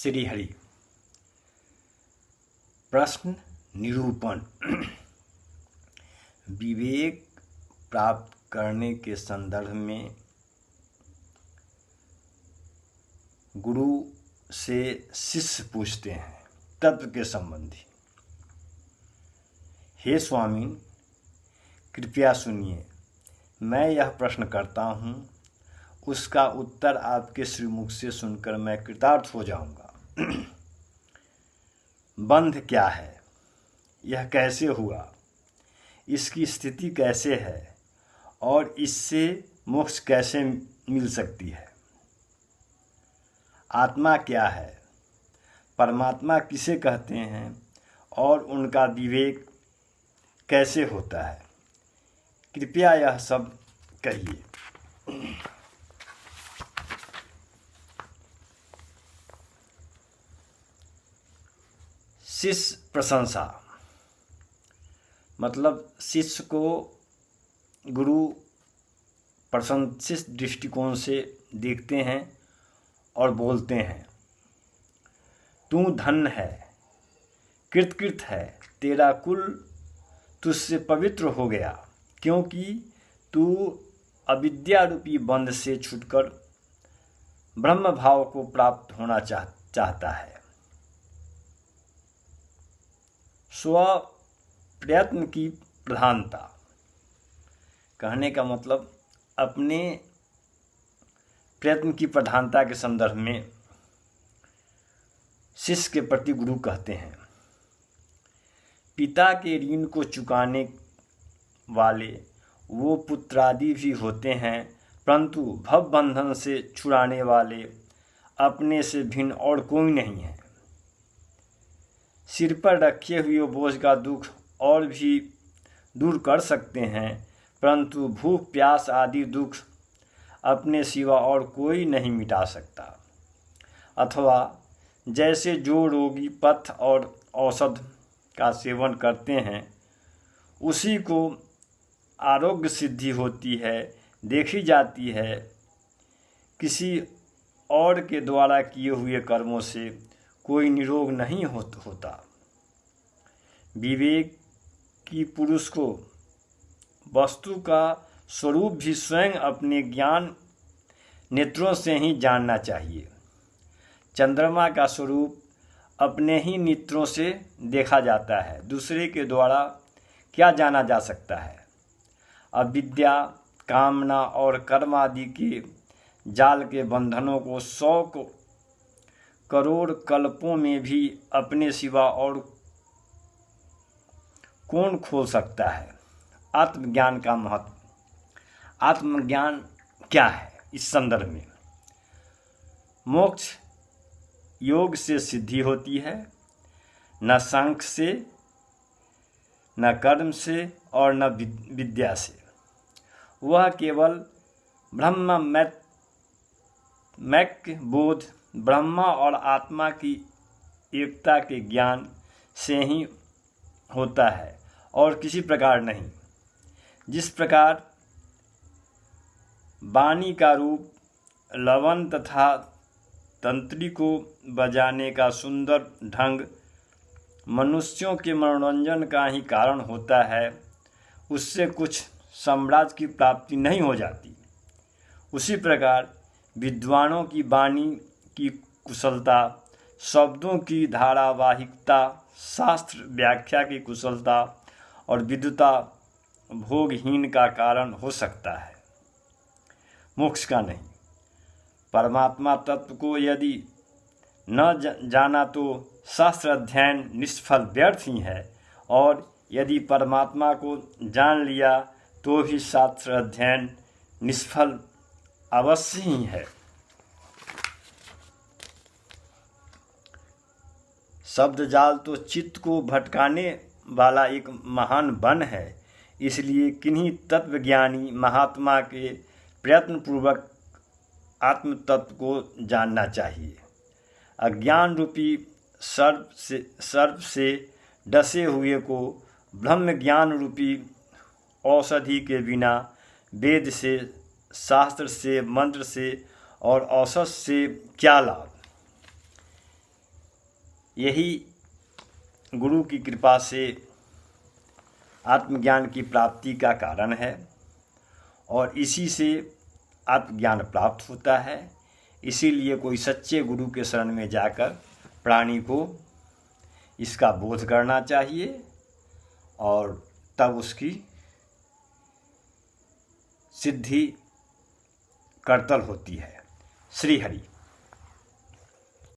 श्री हरि। प्रश्न निरूपण। विवेक प्राप्त करने के संदर्भ में गुरु से शिष्य पूछते हैं तत्व के संबंधी। हे स्वामी, कृपया सुनिए, मैं यह प्रश्न करता हूँ, उसका उत्तर आपके श्रीमुख से सुनकर मैं कृतार्थ हो जाऊंगा। बंध क्या है? यह कैसे हुआ? इसकी स्थिति कैसे है? और इससे मोक्ष कैसे मिल सकती है? आत्मा क्या है? परमात्मा किसे कहते हैं? और उनका विवेक कैसे होता है? कृपया यह सब कहिए। शिष्य प्रशंसा मतलब शिष्य को गुरु प्रशंसित दृष्टिकोण से देखते हैं और बोलते हैं, तू धन्य है, कृतकृत है, तेरा कुल तुझसे पवित्र हो गया, क्योंकि तू अविद्या रूपी बंध से छूटकर ब्रह्म भाव को प्राप्त होना चाहता है। स्व प्रयत्न की प्रधानता कहने का मतलब अपने प्रयत्न की प्रधानता के संदर्भ में शिष्य के प्रति गुरु कहते हैं, पिता के ऋण को चुकाने वाले वो पुत्रादि भी होते हैं, परंतु भव बंधन से छुड़ाने वाले अपने से भिन्न और कोई नहीं है। सिर पर रखे हुए बोझ का दुख और भी दूर कर सकते हैं, परंतु भूख प्यास आदि दुख अपने सिवा और कोई नहीं मिटा सकता। अथवा जैसे जो रोगी पथ्य और औषध का सेवन करते हैं, उसी को आरोग्य सिद्धि होती है, देखी जाती है। किसी और के द्वारा किए हुए कर्मों से कोई निरोग नहीं होता। विवेक की पुरुष को वस्तु का स्वरूप भी स्वयं अपने ज्ञान नेत्रों से ही जानना चाहिए। चंद्रमा का स्वरूप अपने ही नेत्रों से देखा जाता है, दूसरे के द्वारा क्या जाना जा सकता है? अविद्या, कामना और कर्म आदि के जाल के बंधनों को 100 करोड़ कल्पों में भी अपने सिवा और कौन खोल सकता है? आत्मज्ञान का महत्व। आत्मज्ञान क्या है इस संदर्भ में? मोक्ष योग से सिद्धि होती है, न सांख्य से, न कर्म से और न विद्या से। वह केवल ब्रह्मैक्य बोध, ब्रह्मा और आत्मा की एकता के ज्ञान से ही होता है और किसी प्रकार नहीं। जिस प्रकार वाणी का रूप लवन तथा तंत्री को बजाने का सुंदर ढंग मनुष्यों के मनोरंजन का ही कारण होता है, उससे कुछ साम्राज्य की प्राप्ति नहीं हो जाती। उसी प्रकार विद्वानों की वाणी की कुशलता, शब्दों की धारावाहिकता, शास्त्र व्याख्या की कुशलता और विद्वता भोगहीन का कारण हो सकता है, मोक्ष का नहीं। परमात्मा तत्व को यदि न जाना तो शास्त्र अध्ययन निष्फल व्यर्थ ही है, और यदि परमात्मा को जान लिया तो भी शास्त्र अध्ययन निष्फल अवश्य ही है। शब्द जाल तो चित्त को भटकाने वाला एक महान वन है, इसलिए किन्हीं तत्वज्ञानी महात्मा के प्रयत्नपूर्वक आत्म तत्व को जानना चाहिए। अज्ञान रूपी सर्प से डसे हुए को ब्रह्म ज्ञान रूपी औषधि के बिना वेद से, शास्त्र से, मंत्र से और औषध से क्या लाभ? यही गुरु की कृपा से आत्मज्ञान की प्राप्ति का कारण है और इसी से आत्मज्ञान प्राप्त होता है। इसीलिए कोई सच्चे गुरु के शरण में जाकर प्राणी को इसका बोध करना चाहिए और तब उसकी सिद्धि करतल होती है। श्री हरि।